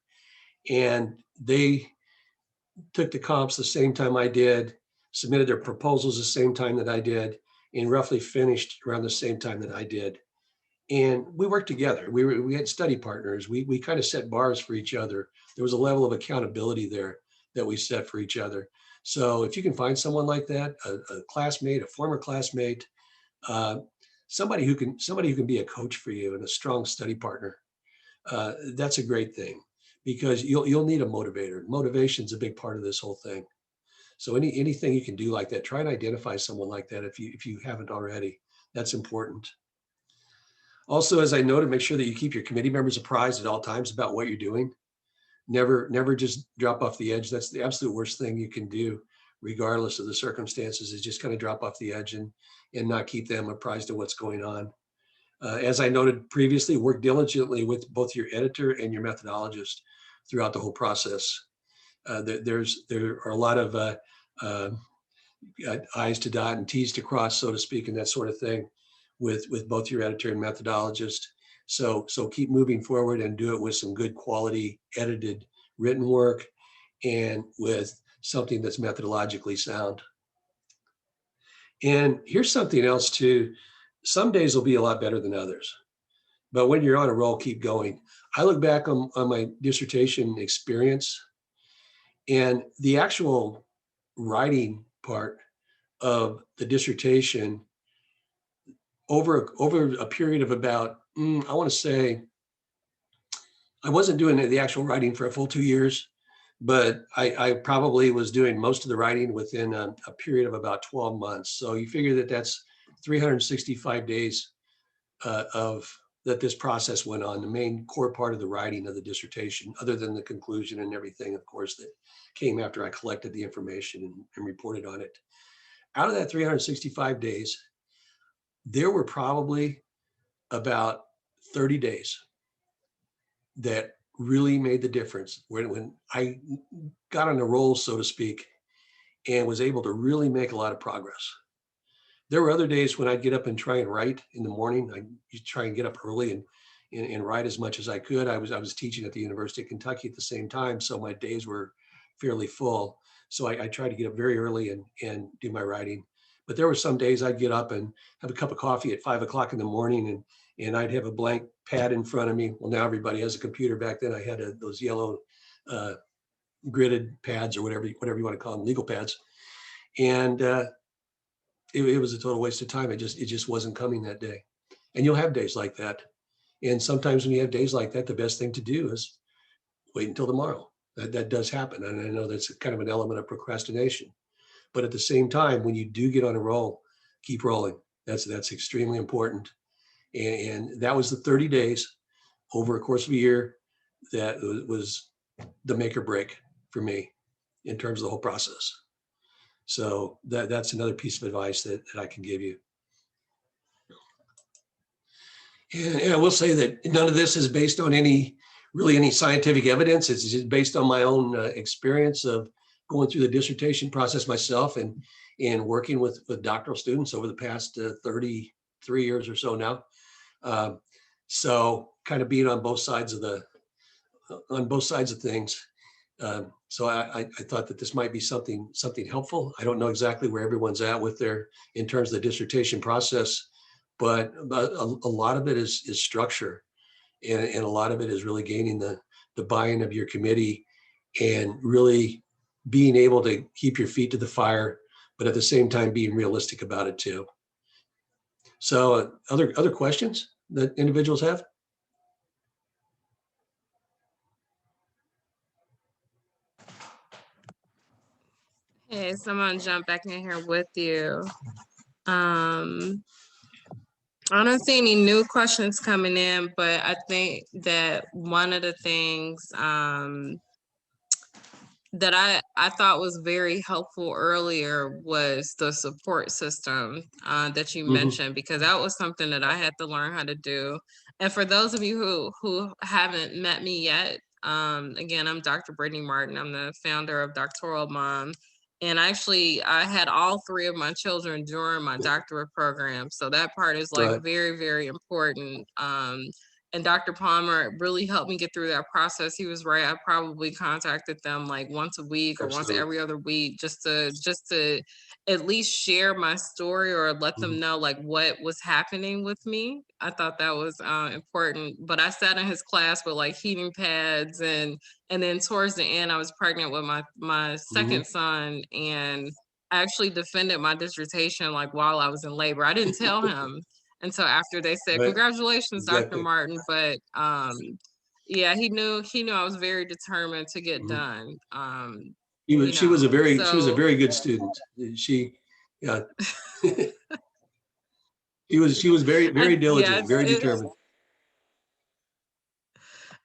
And they took the comps the same time I did, submitted their proposals the same time that I did, and roughly finished around the same time that I did. And we worked together. We had study partners. We kind of set bars for each other. There was a level of accountability there that we set for each other. So if you can find someone like that, a classmate, a former classmate, uh, somebody who can be a coach for you and a strong study partner, that's a great thing, because you'll need a motivator. Motivation is a big part of this whole thing. So anything you can do like that, try and identify someone like that if you haven't already. That's important. Also, as I noted, make sure that you keep your committee members apprised at all times about what you're doing. Never just drop off the edge. That's the absolute worst thing you can do, regardless of the circumstances, is just kind of drop off the edge and not keep them apprised of what's going on. As I noted previously, work diligently with both your editor and your methodologist throughout the whole process. There are a lot of I's to dot and T's to cross, so to speak, and that sort of thing with both your editor and methodologist. So keep moving forward and do it with some good quality edited written work and with something that's methodologically sound. And here's something else too. Some days will be a lot better than others, but when you're on a roll, keep going. I look back on my dissertation experience, and the actual writing part of the dissertation over a period of about, I want to say, I wasn't doing the actual writing for a full 2 years, but I probably was doing most of the writing within a period of about 12 months. So you figure that that's 365 days of that this process went on, the main core part of the writing of the dissertation, other than the conclusion and everything, of course, that came after I collected the information and reported on it. Out of that 365 days, there were probably about 30 days that really made the difference when I got on a roll, so to speak, and was able to really make a lot of progress. There were other days when I'd get up and try and write in the morning. I'd try and get up early and write as much as I could. I was teaching at the University of Kentucky at the same time, so my days were fairly full. So I tried to get up very early and do my writing. But there were some days I'd get up and have a cup of coffee at 5 o'clock in the morning, and I'd have a blank pad in front of me. Well, now everybody has a computer. Back then I had those yellow gridded pads, or whatever you want to call them, legal pads. And it was a total waste of time. It just wasn't coming that day. And you'll have days like that. And sometimes when you have days like that, the best thing to do is wait until tomorrow. That does happen. And I know that's kind of an element of procrastination. But at the same time, when you do get on a roll, keep rolling. That's extremely important. And that was the 30 days over a course of a year that was the make or break for me in terms of the whole process. So that's another piece of advice that I can give you. And I will say that none of this is based on any scientific evidence. It's just based on my own experience of going through the dissertation process myself and working with doctoral students over the past 33 years or so now. So kind of being on both sides of things. So I thought that this might be something helpful. I don't know exactly where everyone's at with their, in terms of the dissertation process, but a lot of it is structure, and a lot of it is really gaining the buy-in of your committee, and really being able to keep your feet to the fire, but at the same time being realistic about it too. So other questions that individuals have? Hey, someone jump back in here with you. Um, I don't see any new questions coming in, but I think that one of the things that I thought was very helpful earlier was the support system that you Mm-hmm. mentioned, because that was something that I had to learn how to do. And for those of you who haven't met me yet, again, I'm Dr. Brittany Martin. I'm the founder of Doctoral Mom. And actually, I had all three of my children during my doctorate program. So that part is like Right. very, very important. And Dr. Palmer really helped me get through that process. He was right. I probably contacted them like once a week or once Absolutely. every other week, just to at least share my story or let Mm-hmm. them know like what was happening with me. I thought that was important. But I sat in his class with like heating pads, and then towards the end I was pregnant with my Mm-hmm. second son, and I actually defended my dissertation like while I was in labor. I didn't tell him until after they said, Right. "Congratulations, Dr. Exactly. Martin." But yeah, he knew I was very determined to get Mm-hmm. done. She was a So very good student. She, yeah, she was very yeah, diligent, very determined.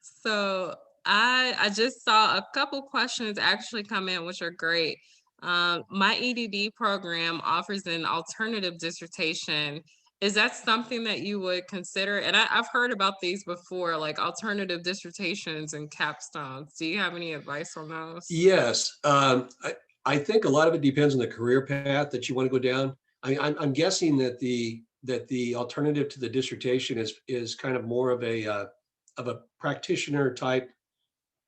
so I just saw a couple questions actually come in, which are great. My EDD program offers an alternative dissertation. Is that something that you would consider? And I've heard about these before, like alternative dissertations and capstones. Do you have any advice on those? Yes, I think a lot of it depends on the career path that you want to go down. I'm guessing that the alternative to the dissertation is kind of more of a practitioner type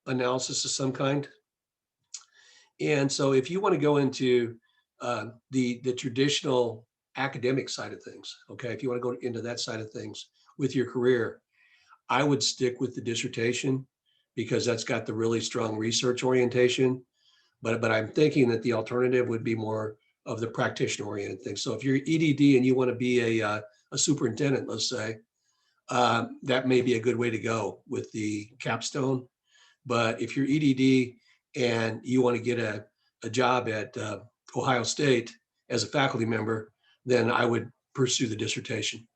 analysis of some kind. And so if you want to go into the traditional academic side of things, okay, if you want to go into that side of things with your career, I would stick with the dissertation because that's got the really strong research orientation. But I'm thinking that the alternative would be more of the practitioner oriented thing. So if you're EDD and you want to be a superintendent, let's say, that may be a good way to go with the capstone. But if you're EDD and you want to get a job at Ohio State as a faculty member, then I would pursue the dissertation.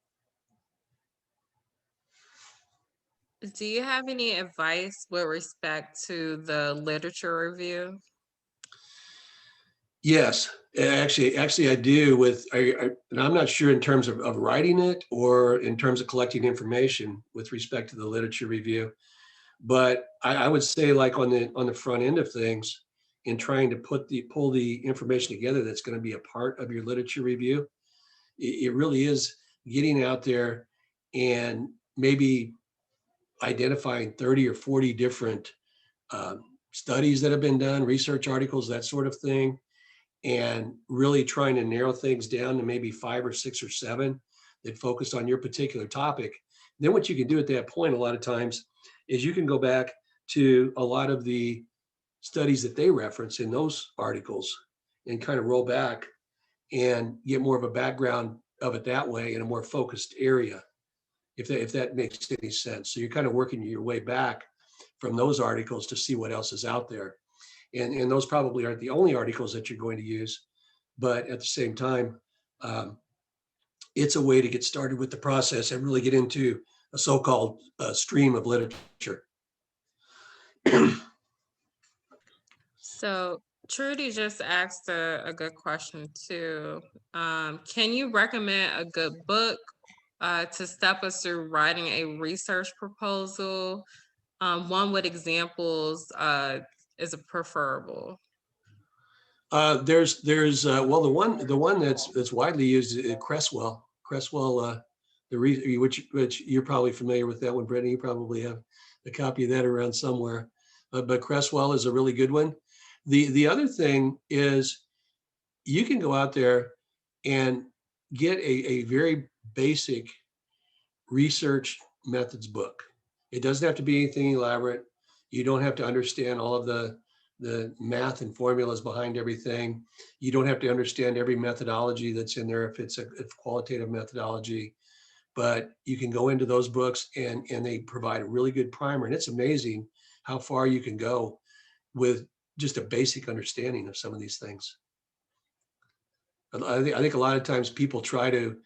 Do you have any advice with respect to the literature review? Yes, actually, I do. And I'm not sure in terms of writing it or in terms of collecting information with respect to the literature review. But I would say, like on the front end of things, in trying to pull the information together that's going to be a part of your literature review, it really is getting out there and maybe identifying 30 or 40 different studies that have been done, research articles, that sort of thing, and really trying to narrow things down to maybe 5 or 6 or 7 that focused on your particular topic. Then what you can do at that point a lot of times is you can go back to a lot of the studies that they reference in those articles and kind of roll back and get more of a background of it that way in a more focused area, if that makes any sense. So you're kind of working your way back from those articles to see what else is out there. And those probably aren't the only articles that you're going to use, but at the same time, it's a way to get started with the process and really get into a so-called stream of literature. So Trudy just asked a good question too. Can you recommend a good book to step us through writing a research proposal? One with examples is preferable. There's well, the one that's widely used is Cresswell, which you're probably familiar with that one, Brittany. You probably have a copy of that around somewhere. but Cresswell is a really good one. The other thing is you can go out there and get a very basic research methods book. It doesn't have to be anything elaborate. You don't have to understand all of the math and formulas behind everything. You don't have to understand every methodology that's in there if it's a qualitative methodology, but you can go into those books and they provide a really good primer. And it's amazing how far you can go with just a basic understanding of some of these things. I think a lot of times people try to,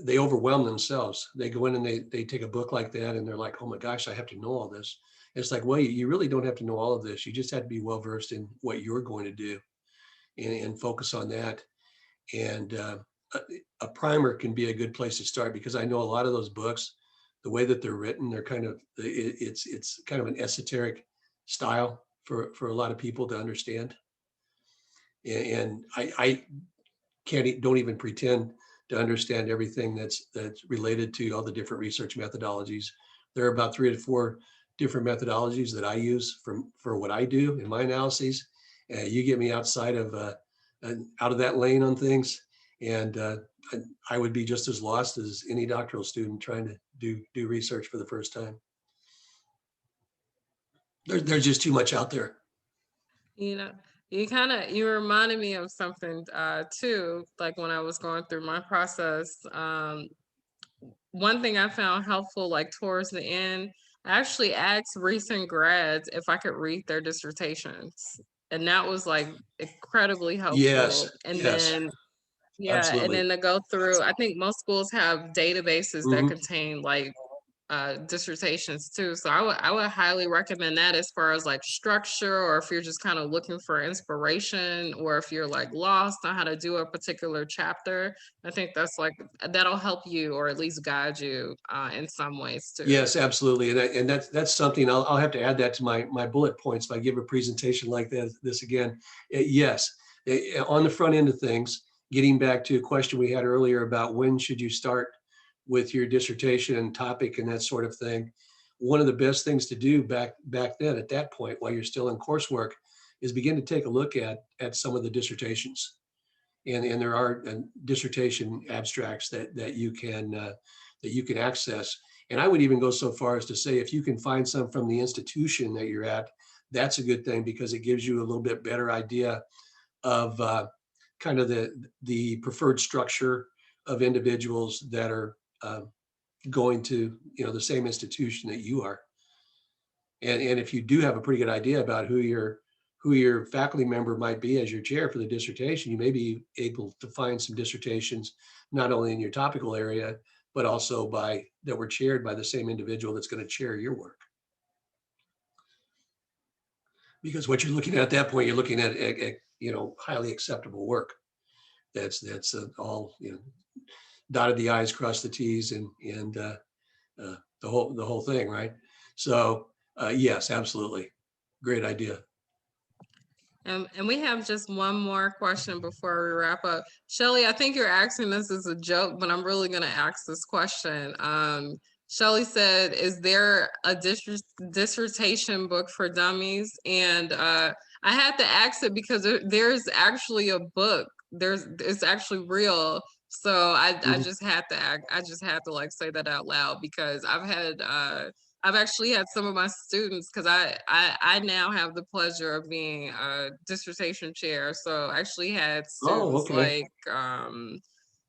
they overwhelm themselves. They go in and they take a book like that and they're like, oh my gosh, I have to know all this. It's like, well, you really don't have to know all of this. You just have to be well-versed in what you're going to do and focus on that. And a, a primer can be a good place to start because I know a lot of those books, the way that they're written, they're kind of, it's kind of an esoteric style for a lot of people to understand. And I don't even pretend to understand everything that's related to all the different research methodologies. There are about 3 to 4 different methodologies that I use for what I do in my analyses. You get me outside of out of that lane on things, and I would be just as lost as any doctoral student trying to do research for the first time. There's just too much out there. You know, you reminded me of something too, like when I was going through my process. One thing I found helpful, like towards the end, I actually asked recent grads if I could read their dissertations. And that was like incredibly Yes, helpful. And yes, then, yeah, and absolutely. then to go through, I think most schools have databases that Hmm. contain like dissertations too. So I would highly recommend that as far as like structure, or if you're just kind of looking for inspiration, or if you're like lost on how to do a particular chapter. I think that's like that'll help you or at least guide you in some ways too. Yes, absolutely. And that's something I'll have to add that to my bullet points if I give a presentation like this again. Yes, on the front end of things, getting back to a question we had earlier about when should you start with your dissertation and topic and that sort of thing. One of the best things to do back then at that point while you're still in coursework is begin to take a look at some of the dissertations. And there are dissertation abstracts that you can access. And I would even go so far as to say, if you can find some from the institution that you're at, that's a good thing because it gives you a little bit better idea of kind of the preferred structure of individuals that are going to the same institution that you are. And if you do have a pretty good idea about who your faculty member might be as your chair for the dissertation, you may be able to find some dissertations not only in your topical area, but also that were chaired by the same individual that's going to chair your work. Because what you're looking at that point, you're looking at highly acceptable work. That's all dotted the I's, crossed the T's, and the whole thing, right? So yes, absolutely, great idea. And we have just one more question before we wrap up. Shelly, I think you're asking this as a joke, but I'm really going to ask this question. Shelly said, is there a dissertation book for dummies? And I had to ask it because there's actually a book. It's actually real. So I Mhm. just had to I just had to like say that out loud because I've actually had some of my students because I now have the pleasure of being a dissertation chair. So I actually had Oh, students okay. like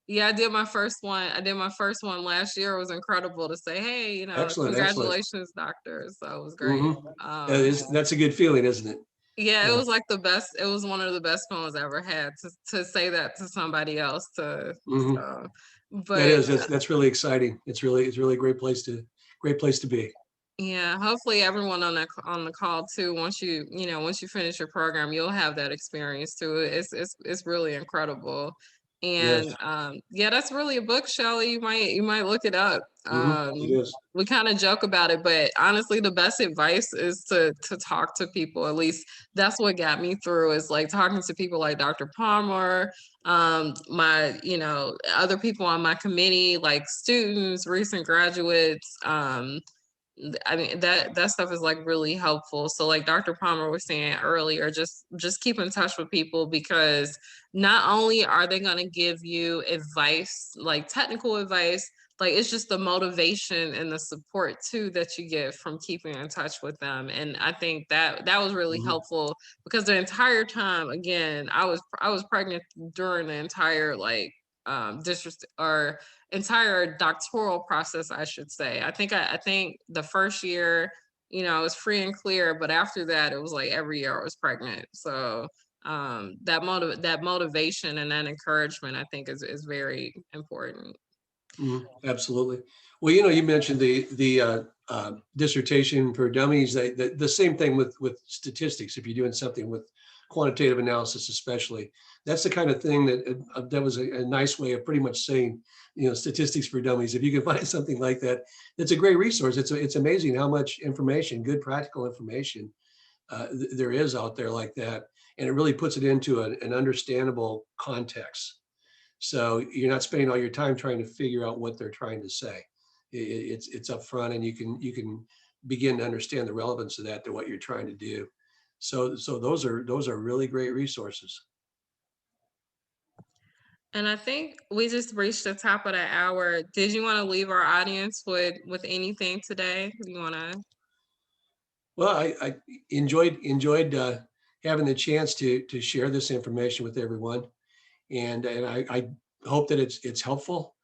yeah, I did my first one. I did my first one last year. It was incredible to say, hey, Excellent, excellent. congratulations, doctor. So it was great. Hmm. That's a good feeling, isn't it? Yeah, it Yeah. was like the best. It was one of the best feelings I ever had to say that to somebody else. Hmm. So, That but is, that's really exciting. It's really a great place to be. yeah, hopefully everyone on the call too. Once you finish your program, you'll have that experience too. It's really incredible, Yes. and yeah, that's really a book, Shelley. You might look it up. Hmm. It is. We kind of joke about it, but honestly, the best advice is to talk to people. At least that's what got me through. Is like talking to people like Dr. Palmer, my other people on my committee, like students, recent graduates. I mean, that stuff is like really helpful. So like Dr. Palmer was saying earlier, just keep in touch with people, because not only are they going to give you advice, like technical advice, like it's just the motivation and the support too that you get from keeping in touch with them. And I think that was really Mhm. helpful, because the entire time, again, I was pregnant during the entire like district or entire doctoral process, I should say. I think the first year, it was free and clear, but after that, it was like every year I was pregnant. So that motivation and that encouragement, I think, is very important. Mhm, absolutely. Well, you mentioned the dissertation for dummies. The same thing with statistics. If you're doing something with quantitative analysis, especially, that's the kind of thing that was a nice way of pretty much saying, statistics for dummies. If you can find something like that, it's a great resource. It's amazing how much information, good practical information, there is out there like that, and it really puts it into an understandable context. So you're not spending all your time trying to figure out what they're trying to say. It's up front, and you can begin to understand the relevance of that to what you're trying to do. So those are really great resources. And I think we just reached the top of the hour. Did you want to leave our audience with anything today? Do you want to? Well, I enjoyed having the chance to share this information with everyone, and I hope that it's helpful.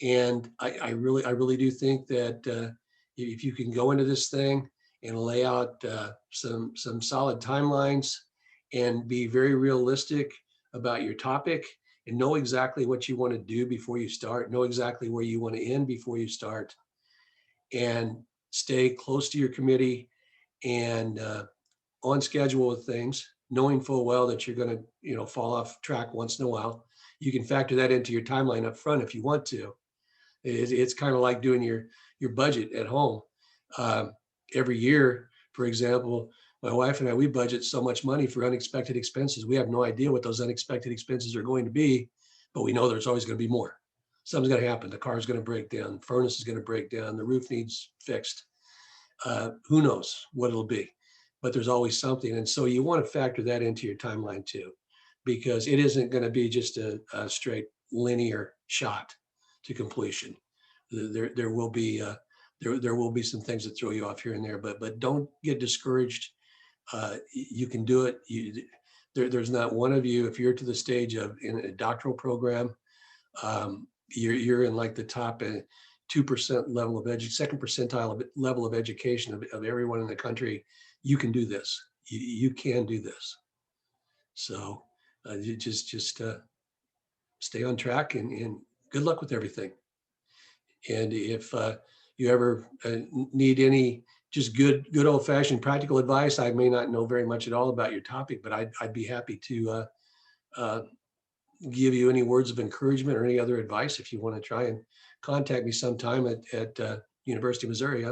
And I really do think that if you can go into this thing and lay out some solid timelines and be very realistic about your topic and know exactly what you want to do before you start, know exactly where you want to end before you start, and stay close to your committee and on schedule with things, knowing full well that you're going to fall off track once in a while. You can factor that into your timeline up front if you want to. It's kind of like doing your budget at home. Um, every year, for example, my wife and I, we budget so much money for unexpected expenses. We have no idea what those unexpected expenses are going to be, but we know there's always going to be more. Something's going to happen. The car's going to break down. The furnace is going to break down. The roof needs fixed. Who knows what it'll be, but there's always something. And so you want to factor that into your timeline too, because it isn't going to be just a straight linear shot to completion. There will be there will be some things that throw you off here and there, but don't get discouraged. You can do it. There's not one of you, if you're to the stage of in a doctoral program, you're in like the top 2% level of second percentile level of education of everyone in the country. You can do this. You can do this. So you just stay on track, and good luck with everything. And if you ever need any just good old fashioned practical advice, I may not know very much at all about your topic, but I'd be happy to uh, give you any words of encouragement or any other advice. If you want to try and contact me sometime at University of Missouri,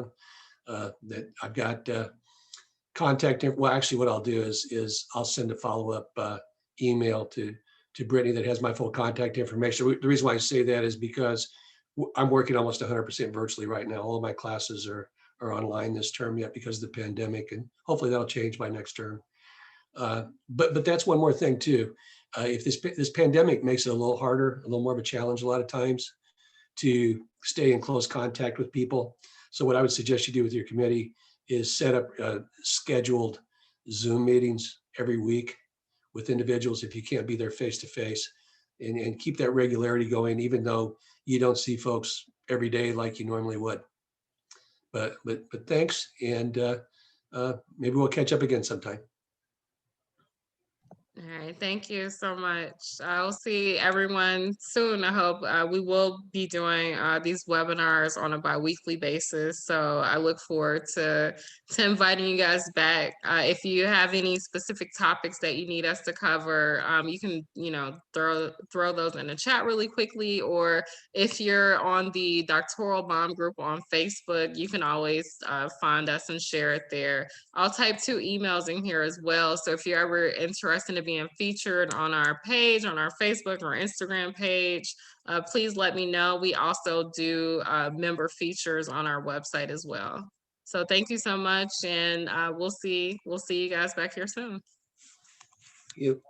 that I've got contact. Well, actually, what I'll do is I'll send a follow up email to Brittany that has my full contact information. The reason why I say that is because I'm working almost 100% virtually right now. All of my classes are online this term yet because of the pandemic, and hopefully that'll change by next term. But that's one more thing too. If this pandemic makes it a little harder, a little more of a challenge a lot of times to stay in close contact with people. So what I would suggest you do with your committee is set up scheduled Zoom meetings every week with individuals if you can't be there face to face, and keep that regularity going, even though you don't see folks every day like you normally would. But thanks, and maybe we'll catch up again sometime. All right, thank you so much. I'll see everyone soon. I hope we will be doing these webinars on a biweekly basis. So I look forward to inviting you guys back. If you have any specific topics that you need us to cover, you can throw those in the chat really quickly. Or if you're on the Doctoral Mom group on Facebook, you can always find us and share it there. I'll type 2 emails in here as well. So if you're ever interested in being featured on our page, on our Facebook or Instagram page, please let me know. We also do member features on our website as well. So thank you so much, and we'll see you guys back here soon. You.